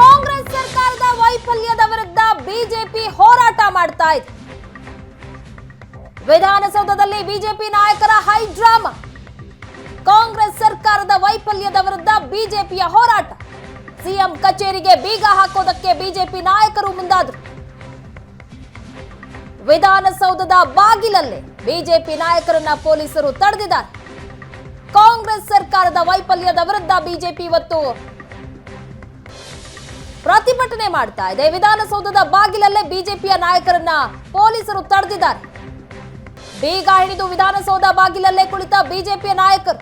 ಕಾಂಗ್ರೆಸ್ ಸರ್ಕಾರದ ವೈಫಲ್ಯದ ವಿರುದ್ಧ ಬಿಜೆಪಿ ಹೋರಾಟ ಮಾಡ್ತಾ ಇದೆ. ವಿಧಾನಸೌಧದಲ್ಲಿ ಬಿಜೆಪಿ ನಾಯಕರ ಹೈ ಡ್ರಾಮಾ. ಕಾಂಗ್ರೆಸ್ ಸರ್ಕಾರದ ವೈಫಲ್ಯದ ವಿರುದ್ಧ ಬಿಜೆಪಿಯ ಹೋರಾಟ. ಸಿಎಂ ಕಚೇರಿಗೆ ಬೀಗ ಹಾಕೋದಕ್ಕೆ ಬಿಜೆಪಿ ನಾಯಕರು ಮುಂದಾದರು. ವಿಧಾನಸೌಧದ ಬಾಗಿಲಲ್ಲೇ ಬಿಜೆಪಿ ನಾಯಕರನ್ನ ಪೊಲೀಸರು ತಡೆದಿದ್ದಾರೆ. ಕಾಂಗ್ರೆಸ್ ಸರ್ಕಾರದ ವೈಫಲ್ಯದ ವಿರುದ್ಧ ಬಿಜೆಪಿ ಇವತ್ತು ಪ್ರತಿಭಟನೆ ಮಾಡ್ತಾ ಇದೆ. ವಿಧಾನಸೌಧದ ಬಾಗಿಲಲ್ಲೇ ಬಿಜೆಪಿಯ ನಾಯಕರನ್ನ ಪೊಲೀಸರು ತಡೆದಿದ್ದಾರೆ. ಬೀಗ ಹಿಡಿದು ವಿಧಾನಸೌಧ ಬಾಗಿಲಲ್ಲೇ ಕುಳಿತ ಬಿಜೆಪಿಯ ನಾಯಕರು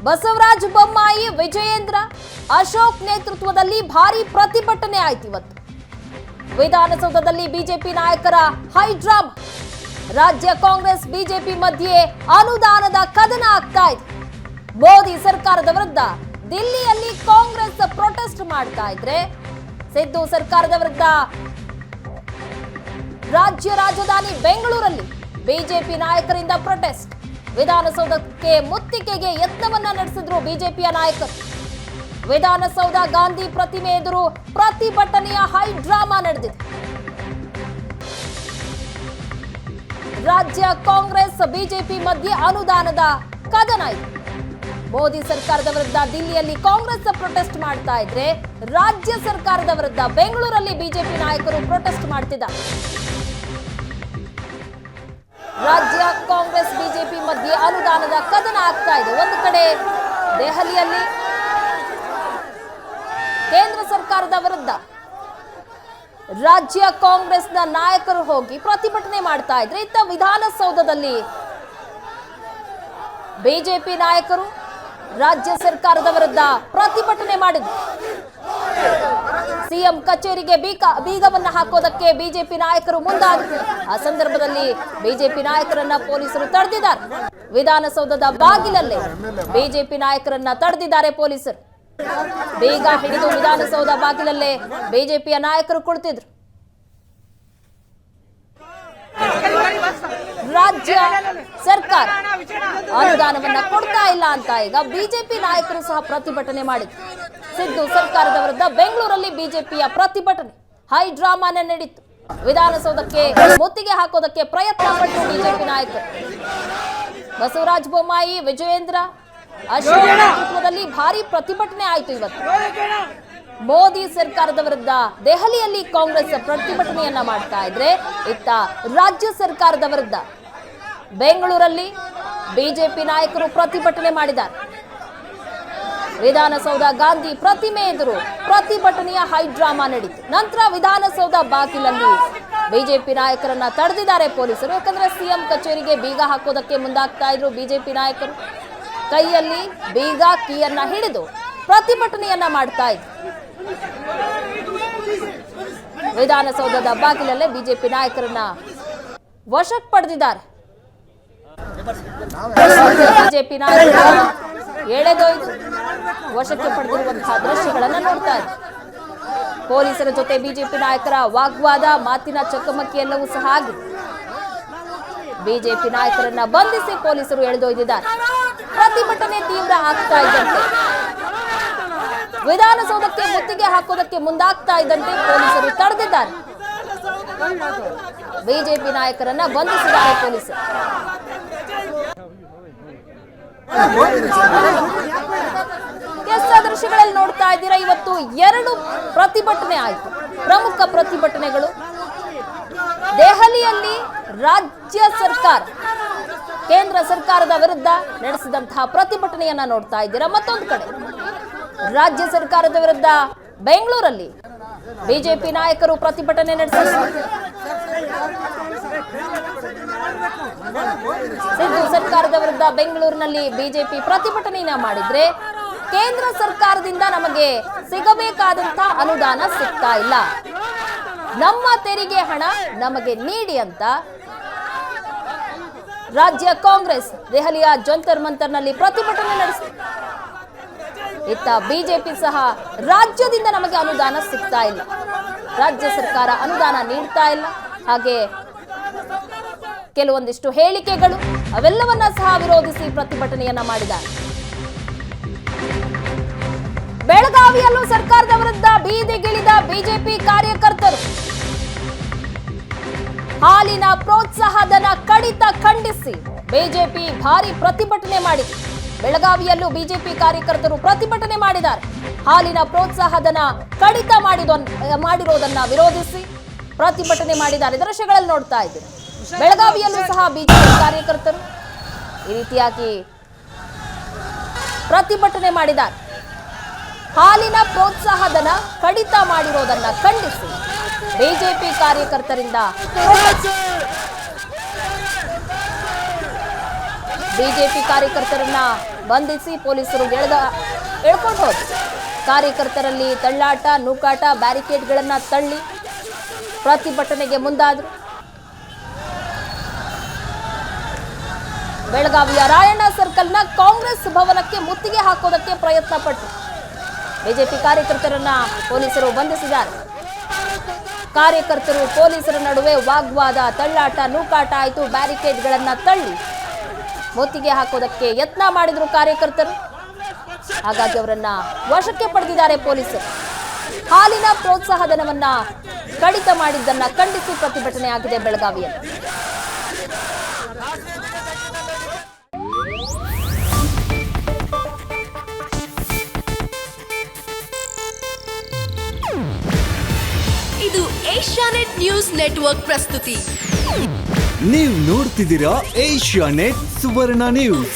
ಬಸವರಾಜ ಬೊಮ್ಮಾಯಿ, ವಿಜಯೇಂದ್ರ, ಅಶೋಕ್ ನೇತೃತ್ವದಲ್ಲಿ ಭಾರಿ ಪ್ರತಿಭಟನೆ ಆಯ್ತು. ಇವತ್ತು ವಿಧಾನಸೌಧದಲ್ಲಿ ಬಿಜೆಪಿ ನಾಯಕರ ಹೈ ಡ್ರಾಮಾ. ರಾಜ್ಯ ಕಾಂಗ್ರೆಸ್ ಬಿಜೆಪಿ ಮಧ್ಯೆ ಅನುದಾನದ ಕದನ ಆಗ್ತಾ ಇದೆ. ಮೋದಿ ಸರ್ಕಾರದ ವಿರುದ್ಧ ದಿಲ್ಲಿಯಲ್ಲಿ ಕಾಂಗ್ರೆಸ್ ಪ್ರೊಟೆಸ್ಟ್ ಮಾಡ್ತಾ ಇದ್ರೆ, ಸಿದ್ದು ಸರ್ಕಾರದ ವಿರುದ್ಧ ರಾಜ್ಯ ರಾಜಧಾನಿ ಬೆಂಗಳೂರಲ್ಲಿ ಬಿಜೆಪಿ ನಾಯಕರಿಂದ ಪ್ರೊಟೆಸ್ಟ್. ವಿಧಾನಸೌಧಕ್ಕೆ ಮುತ್ತಿಗೆಗೆ ಯತ್ನವನ್ನ ನಡೆಸಿದ್ರು ಬಿಜೆಪಿಯ ನಾಯಕರು. ವಿಧಾನಸೌಧ ಗಾಂಧಿ ಪ್ರತಿಮೆ ಎದುರು ಪ್ರತಿಭಟನೆಯ ಹೈ ಡ್ರಾಮಾ ನಡೆದಿದೆ. ರಾಜ್ಯ ಕಾಂಗ್ರೆಸ್ ಬಿಜೆಪಿ ಮಧ್ಯೆ ಅನುದಾನದ ಕದನ ಇದೆ. ಮೋದಿ ಸರ್ಕಾರದ ವಿರುದ್ಧ ದಿಲ್ಲಿಯಲ್ಲಿ ಕಾಂಗ್ರೆಸ್ ಪ್ರೊಟೆಸ್ಟ್ ಮಾಡ್ತಾ ಇದ್ರೆ, ರಾಜ್ಯ ಸರ್ಕಾರದ ವಿರುದ್ಧ ಬೆಂಗಳೂರಲ್ಲಿ ಬಿಜೆಪಿ ನಾಯಕರು ಪ್ರೊಟೆಸ್ಟ್ ಮಾಡ್ತಿದ್ದಾರೆ. ರಾಜ್ಯ ಕಾಂಗ್ರೆಸ್ ಬಿಜೆಪಿ ಮಧ್ಯೆ ಅನುದಾನದ ಕದನ ಆಗ್ತಾ ಇದೆ. ಒಂದು ಕಡೆ ದೆಹಲಿಯಲ್ಲಿ ಕೇಂದ್ರ ಸರ್ಕಾರದ ವಿರುದ್ಧ ರಾಜ್ಯ ಕಾಂಗ್ರೆಸ್ನ ನಾಯಕರು ಹೋಗಿ ಪ್ರತಿಭಟನೆ ಮಾಡ್ತಾ ಇದ್ರೆ, ಇತ್ತ ವಿಧಾನಸೌಧದಲ್ಲಿ ಬಿಜೆಪಿ ನಾಯಕರು ರಾಜ್ಯ ಸರ್ಕಾರದ ವಿರುದ್ಧ ಪ್ರತಿಭಟನೆ ಮಾಡಿದ್ರು. ಸಿಎಂ ಕಚೇರಿಗೆ ಬೀಗವನ್ನ ಹಾಕೋದಕ್ಕೆ ಬಿಜೆಪಿ ನಾಯಕರು ಮುಂದಾದರು. ಆ ಸಂದರ್ಭದಲ್ಲಿ ಬಿಜೆಪಿ ನಾಯಕರನ್ನ ಪೊಲೀಸರು ತಡೆದಿದ್ದಾರೆ. ವಿಧಾನಸೌಧದ ಬಾಗಿಲಲ್ಲೇ ಬಿಜೆಪಿ ನಾಯಕರನ್ನ ತಡೆದಿದ್ದಾರೆ ಪೊಲೀಸರು. ಬೀಗ ಹಿಡಿದು ವಿಧಾನಸೌಧ ಬಾಗಿಲಲ್ಲೇ ಬಿಜೆಪಿಯ ನಾಯಕರು ಕುಳಿತಿದ್ರು. ರಾಜ್ಯ ಸರ್ಕಾರ ಅನುದಾನವನ್ನ ಕೊಡ್ತಾ ಇಲ್ಲ ಅಂತ ಈಗ ಬಿಜೆಪಿ ನಾಯಕರು ಸಹ ಪ್ರತಿಭಟನೆ ಮಾಡಿದ್ರು. ಸಿದ್ದು ಸರ್ಕಾರದ ವಿರುದ್ಧ ಬೆಂಗಳೂರಲ್ಲಿ ಬಿಜೆಪಿಯ ಪ್ರತಿಭಟನೆ ಹೈ ಡ್ರಾಮಾನ ನಡೀತು. ವಿಧಾನಸೌಧಕ್ಕೆ ಮುತ್ತಿಗೆ ಹಾಕೋದಕ್ಕೆ ಪ್ರಯತ್ನ ಪಟ್ಟರು ಬಿಜೆಪಿ ನಾಯಕರು. ಬಸವರಾಜ ಬೊಮ್ಮಾಯಿ, ವಿಜಯೇಂದ್ರ, ಅಶೋಕ್ ನೇತೃತ್ವದಲ್ಲಿ ಭಾರಿ ಪ್ರತಿಭಟನೆ ಆಯಿತು. ಇವತ್ತು ಮೋದಿ ಸರ್ಕಾರದ ವಿರುದ್ಧ ದೆಹಲಿಯಲ್ಲಿ ಕಾಂಗ್ರೆಸ್ ಪ್ರತಿಭಟನೆಯನ್ನ ಮಾಡ್ತಾ ಇದ್ರೆ, ಇತ್ತ ರಾಜ್ಯ ಸರ್ಕಾರದ ವಿರುದ್ಧ ಬೆಂಗಳೂರಲ್ಲಿ ಬಿಜೆಪಿ ನಾಯಕರು ಪ್ರತಿಭಟನೆ ಮಾಡಿದ್ದಾರೆ. ವಿಧಾನಸೌಧ ಗಾಂಧಿ ಪ್ರತಿಮೆ ಎದುರು ಪ್ರತಿಭಟನೆಯ ಹೈ ಡ್ರಾಮಾ ನಡೀತು. ನಂತರ ವಿಧಾನಸೌಧ ಬಾಗಿಲಲ್ಲಿ ಬಿಜೆಪಿ ನಾಯಕರನ್ನ ತಡೆದಿದ್ದಾರೆ ಪೊಲೀಸರು. ಯಾಕಂದ್ರೆ ಸಿಎಂ ಕಚೇರಿಗೆ ಬೀಗ ಹಾಕೋದಕ್ಕೆ ಮುಂದಾಗ್ತಾ ಇದ್ರು ಬಿಜೆಪಿ ನಾಯಕರು. ಕೈಯಲ್ಲಿ ಬೀಗ ಕೀಯನ್ನ ಹಿಡಿದು ಪ್ರತಿಭಟನೆಯನ್ನ ಮಾಡ್ತಾ ಇದ್ರು. ವಿಧಾನಸೌಧದ ಬಾಗಿಲಲ್ಲೇ ಬಿಜೆಪಿ ನಾಯಕರನ್ನ ವಶಕ್ಕೆ ಪಡೆದಿದ್ದಾರೆ. ಬಿಜೆಪಿ ನಾಯಕರನ್ನ ಎಳೆದೊಯ್ದು ವಶಕ್ಕೆ ಪಡೆದಿರುವಂತಹ ದೃಶ್ಯಗಳನ್ನ ನೋಡ್ತಾ ಇದ್ದಾರೆ. ಪೊಲೀಸರ ಜೊತೆ ಬಿಜೆಪಿ ನಾಯಕರ ವಾಗ್ವಾದ, ಮಾತಿನ ಚಕಮಕಿ ಎಲ್ಲವೂ ಸಹ ಆಗಿದೆ. ಬಿಜೆಪಿ ನಾಯಕರನ್ನ ಬಂಧಿಸಿ ಪೊಲೀಸರು ಎಳೆದೊಯ್ದಿದ್ದಾರೆ. ಪ್ರತಿಭಟನೆ ತೀವ್ರ ಆಗ್ತಾ ಇದ್ದಂತೆ, ವಿಧಾನಸೌಧಕ್ಕೆ ಮುತ್ತಿಗೆ ಹಾಕೋದಕ್ಕೆ ಮುಂದಾಗ್ತಾ ಇದ್ದಂತೆ ಪೊಲೀಸರು ತಡೆದಿದ್ದಾರೆ. ಬಿಜೆಪಿ ನಾಯಕರನ್ನ ಬಂಧಿಸಿದ್ದಾರೆ ಪೊಲೀಸರು. ದೃಶ್ಯಗಳಲ್ಲಿ ನೋಡ್ತಾ ಇದ್ದೀರಾ, ಇವತ್ತು 2 ಪ್ರತಿಭಟನೆ ಆಯಿತು. ಪ್ರಮುಖ ಪ್ರತಿಭಟನೆಗಳು ದೆಹಲಿಯಲ್ಲಿ ರಾಜ್ಯ ಸರ್ಕಾರ ಕೇಂದ್ರ ಸರ್ಕಾರದ ವಿರುದ್ಧ ನಡೆಸಿದಂತಹ ಪ್ರತಿಭಟನೆಯನ್ನ ನೋಡ್ತಾ ಇದ್ದೀರಾ. ಮತ್ತೊಂದು ಕಡೆ ರಾಜ್ಯ ಸರ್ಕಾರದ ವಿರುದ್ಧ ಬೆಂಗಳೂರಲ್ಲಿ ಬಿಜೆಪಿ ನಾಯಕರು ಪ್ರತಿಭಟನೆ ನಡೆಸಿದರು. ಸಿದ್ದು ಸರ್ಕಾರದ ವಿರುದ್ಧ ಬೆಂಗಳೂರಿನಲ್ಲಿ ಬಿಜೆಪಿ ಪ್ರತಿಭಟನೆಯನ್ನ ಮಾಡಿದ್ರೆ, ಕೇಂದ್ರ ಸರ್ಕಾರದಿಂದ ನಮಗೆ ಸಿಗಬೇಕಾದಂತಹ ಅನುದಾನ ಸಿಗ್ತಾ ಇಲ್ಲ, ನಮ್ಮ ತೆರಿಗೆ ಹಣ ನಮಗೆ ನೀಡಿ ಅಂತ ರಾಜ್ಯ ಕಾಂಗ್ರೆಸ್ ದೆಹಲಿಯ ಜಂತರ್ ಮಂತರ್ನಲ್ಲಿ ಪ್ರತಿಭಟನೆ ನಡೆಸಿತು. ಇತ್ತ ಬಿಜೆಪಿ ಸಹ ರಾಜ್ಯದಿಂದ ನಮಗೆ ಅನುದಾನ ಸಿಗ್ತಾ ಇಲ್ಲ, ರಾಜ್ಯ ಸರ್ಕಾರ ಅನುದಾನ ನೀಡ್ತಾ ಇಲ್ಲ, ಹಾಗೆ ಕೆಲವೊಂದಿಷ್ಟು ಹೇಳಿಕೆಗಳು ಅವೆಲ್ಲವನ್ನ ಸಹ ವಿರೋಧಿಸಿ ಪ್ರತಿಭಟನೆಯನ್ನ ಮಾಡಿದ್ದಾರೆ. ಬೆಳಗಾವಿಯಲ್ಲೂ ಸರ್ಕಾರದ ಬಿಜೆಪಿ ಕಾರ್ಯಕರ್ತರು. ಹಾಲಿನ ಪ್ರೋತ್ಸಾಹಧನ ಕಡಿತ ಖಂಡಿಸಿ ಬಿಜೆಪಿ ಭಾರಿ ಪ್ರತಿಭಟನೆ ಮಾಡಿದೆ. ಬೆಳಗಾವಿಯಲ್ಲೂ ಬಿಜೆಪಿ ಕಾರ್ಯಕರ್ತರು ಪ್ರತಿಭಟನೆ ಮಾಡಿದ್ದಾರೆ. ಹಾಲಿನ ಪ್ರೋತ್ಸಾಹಧನ ಕಡಿತ ಮಾಡಿರೋದನ್ನ ವಿರೋಧಿಸಿ ಪ್ರತಿಭಟನೆ ಮಾಡಿದ್ದಾರೆ. ದೃಶ್ಯಗಳಲ್ಲಿ ನೋಡ್ತಾ ಇದ್ದೀರಿ. ಬೆಳಗಾವಿಯಲ್ಲೂ ಸಹ ಬಿಜೆಪಿ ಕಾರ್ಯಕರ್ತರು ಈ ರೀತಿಯಾಗಿ ಪ್ರತಿಭಟನೆ ಮಾಡಿದ್ದಾರೆ. ಹಾಲಿನ ಪ್ರೋತ್ಸಾಹಧನ ಕಡಿತ ಮಾಡಿರೋದನ್ನ ಖಂಡಿಸಿ ಬಿಜೆಪಿ ಕಾರ್ಯಕರ್ತರಿಂದ ಬಿಜೆಪಿ ಕಾರ್ಯಕರ್ತರನ್ನ ಬಂಧಿಸಿ ಪೊಲೀಸರು ಎಳ್ಕೊಂಡು ಹೋದ್ರು. ಕಾರ್ಯಕರ್ತರಲ್ಲಿ ತಳ್ಳಾಟ, ನೂಕಾಟ, ಬ್ಯಾರಿಕೇಡ್ಗಳನ್ನ ತಳ್ಳಿ ಪ್ರತಿಭಟನೆಗೆ ಮುಂದಾದ್ರು. ಬೆಳಗಾವಿಯ ರಾಯಣ್ಣ ಸರ್ಕಲ್ನ ಕಾಂಗ್ರೆಸ್ ಭವನಕ್ಕೆ ಮುತ್ತಿಗೆ ಹಾಕೋದಕ್ಕೆ ಪ್ರಯತ್ನ ಪಟ್ಟರು. ಬಿಜೆಪಿ ಕಾರ್ಯಕರ್ತರನ್ನ ಪೊಲೀಸರು ಬಂಧಿಸಿದ್ದಾರೆ. ಕಾರ್ಯಕರ್ತರು ಪೊಲೀಸರ ನಡುವೆ ವಾಗ್ವಾದ, ತಳ್ಳಾಟ, ನೂಕಾಟ ಆಯಿತು. ಬ್ಯಾರಿಕೇಡ್ಗಳನ್ನ ತಳ್ಳಿ ಮುತ್ತಿಗೆ ಹಾಕೋದಕ್ಕೆ ಯತ್ನ ಮಾಡಿದ್ರು ಕಾರ್ಯಕರ್ತರು. ಹಾಗಾಗಿ ಅವರನ್ನ ವಶಕ್ಕೆ ಪಡೆದಿದ್ದಾರೆ ಪೊಲೀಸರು. ಹಾಲಿನ ಪ್ರೋತ್ಸಾಹಧನವನ್ನ ಕಡಿತ ಮಾಡಿದ್ದನ್ನ ಖಂಡಿಸಿ ಪ್ರತಿಭಟನೆ ಆಗಿದೆ ಬೆಳಗಾವಿಯಲ್ಲಿ. ಇದು ಏಷ್ಯಾನೆಟ್ ನ್ಯೂಸ್ ನೆಟ್ವರ್ಕ್ ಪ್ರಸ್ತುತಿ. ನೀವು ನೋಡ್ತಿದ್ದೀರಾ ಏಷ್ಯಾನೆಟ್ ಸುವರ್ಣ ನ್ಯೂಸ್.